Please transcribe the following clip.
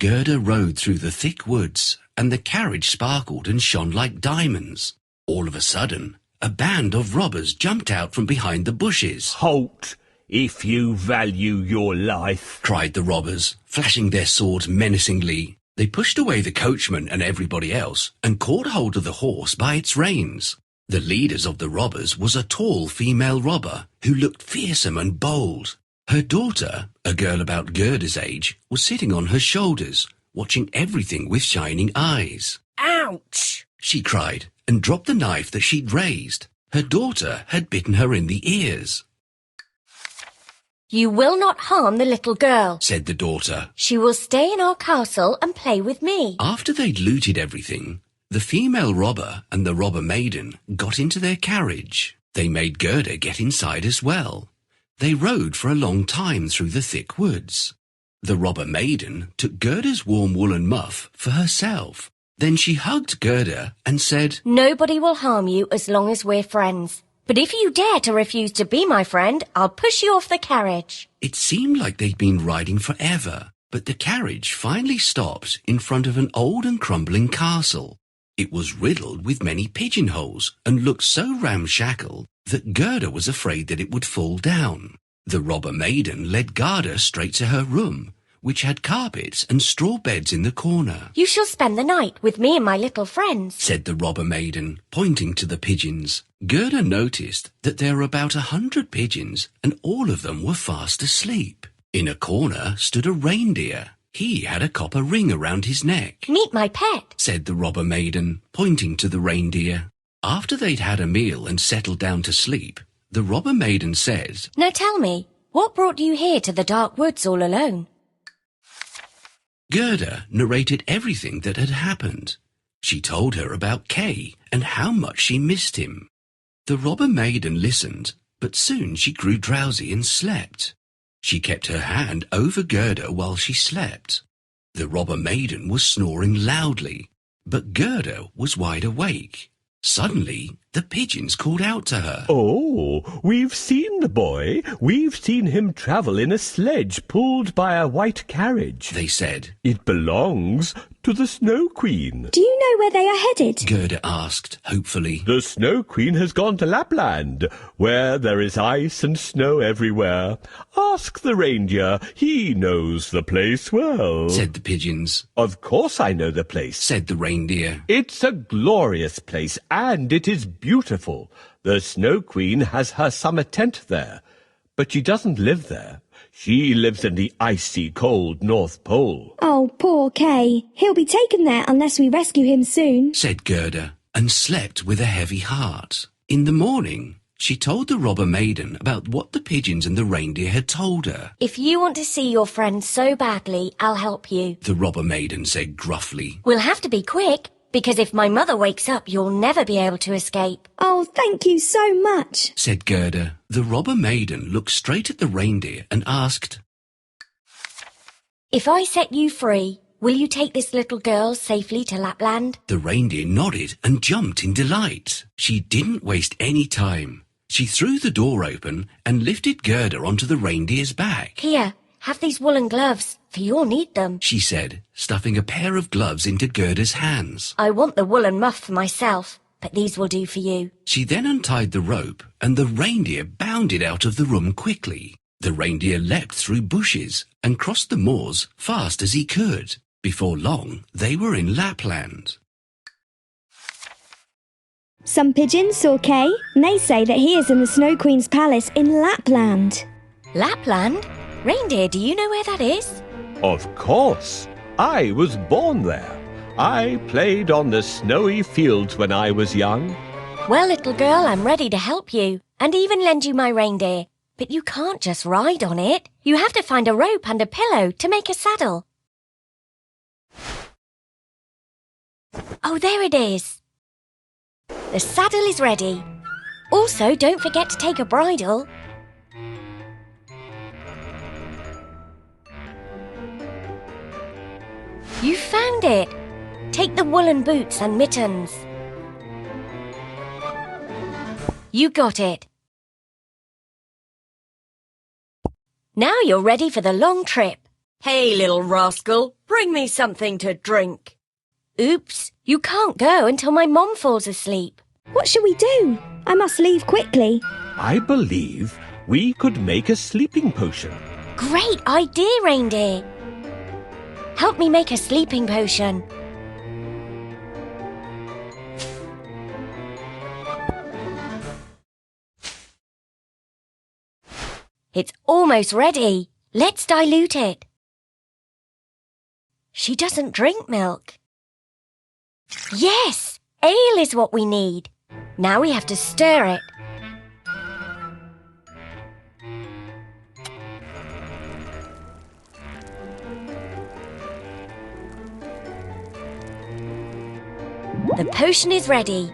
Gerda rode through the thick woods, and the carriage sparkled and shone like diamonds. All of a sudden, a band of robbers jumped out from behind the bushes. "Halt, if you value your life," cried the robbers, flashing their swords menacingly. They pushed away the coachman and everybody else and caught hold of the horse by its reins. The leaders of the robbers was a tall female robber who looked fearsome and bold. Her daughter, a girl about Gerda's age, was sitting on her shoulders, watching everything with shining eyes. "Ouch!" she cried, and dropped the knife that she'd raised. Her daughter had bitten her in the ears. "You will not harm the little girl," said the daughter. "She will stay in our castle and play with me." After they'd looted everything, the female robber and the robber maiden got into their carriage. They made Gerda get inside as well. They rode for a long time through the thick woods. The robber maiden took Gerda's warm woolen muff for herself. Then she hugged Gerda and said, "Nobody will harm you as long as we're friends. But if you dare to refuse to be my friend, I'll push you off the carriage." It seemed like they'd been riding forever, but the carriage finally stopped in front of an old and crumbling castle. It was riddled with many pigeonholes and looked so ramshackle that Gerda was afraid that it would fall down. The robber maiden led Gerda straight to her room, which had carpets and straw beds in the corner. "You shall spend the night with me and my little friends," said the robber maiden, pointing to the pigeons. Gerda noticed that there were about 100 pigeons, and all of them were fast asleep. In a corner stood a reindeer. He had a copper ring around his neck. "Meet my pet," said the robber maiden, pointing to the reindeer. After they'd had a meal and settled down to sleep, the robber maiden said, "Now tell me, what brought you here to the dark woods all alone?" Gerda narrated everything that had happened. She told her about Kay and how much she missed him. The robber maiden listened, but soon she grew drowsy and slept. She kept her hand over Gerda while she slept. The robber maiden was snoring loudly, but Gerda was wide awake. Suddenly, the pigeons called out to her. "Oh, we've seen the boy. We've seen him travel in a sledge pulled by a white carriage," they said. "It belongs to the Snow Queen." "Do you know where they are headed?" Gerda asked, hopefully. "The Snow Queen has gone to Lapland, where there is ice and snow everywhere. Ask the reindeer. He knows the place well," said the pigeons. "Of course I know the place," said the reindeer. "It's a glorious place, and it is beautiful. The Snow Queen has her summer tent there, but she doesn't live there. She lives in the icy cold North Pole." "Oh, poor Kay. He'll be taken there unless we rescue him soon," said Gerda, and slept with a heavy heart. In the morning, she told the robber maiden about what the pigeons and the reindeer had told her. "If you want to see your friend so badly, I'll help you," the robber maiden said gruffly. "We'll have to be quick, because if my mother wakes up, you'll never be able to escape." "Oh, thank you so much," said Gerda. The robber maiden looked straight at the reindeer and asked, "If I set you free, will you take this little girl safely to Lapland?" The reindeer nodded and jumped in delight. She didn't waste any time. She threw the door open and lifted Gerda onto the reindeer's back. "Here, have these woolen gloves, for you'll need them," she said, stuffing a pair of gloves into Gerda's hands. "I want the woolen muff for myself, but these will do for you." She then untied the rope, and the reindeer bounded out of the room quickly. The reindeer leapt through bushes and crossed the moors fast as he could. Before long, they were in Lapland. "Some pigeons saw Kay, and they say that he is in the Snow Queen's palace in Lapland." "Lapland? Reindeer, do you know where that is?" "Of course. I was born there. I played on the snowy fields when I was young." "Well, little girl, I'm ready to help you, and even lend you my reindeer. But you can't just ride on it. You have to find a rope and a pillow to make a saddle." "Oh, there it is. The saddle is ready. Also, don't forget to take a bridle." "You found it. Take the woolen boots and mittens." "You got it. Now you're ready for the long trip. Hey, little rascal, bring me something to drink. Oops, you can't go until my mom falls asleep. What shall we do? I must leave quickly. I believe we could make a sleeping potion. Great idea, Reindeer. Help me make a sleeping potion. It's almost ready. Let's dilute it. She doesn't drink milk. Yes, ale is what we need. Now we have to stir it. The potion is ready.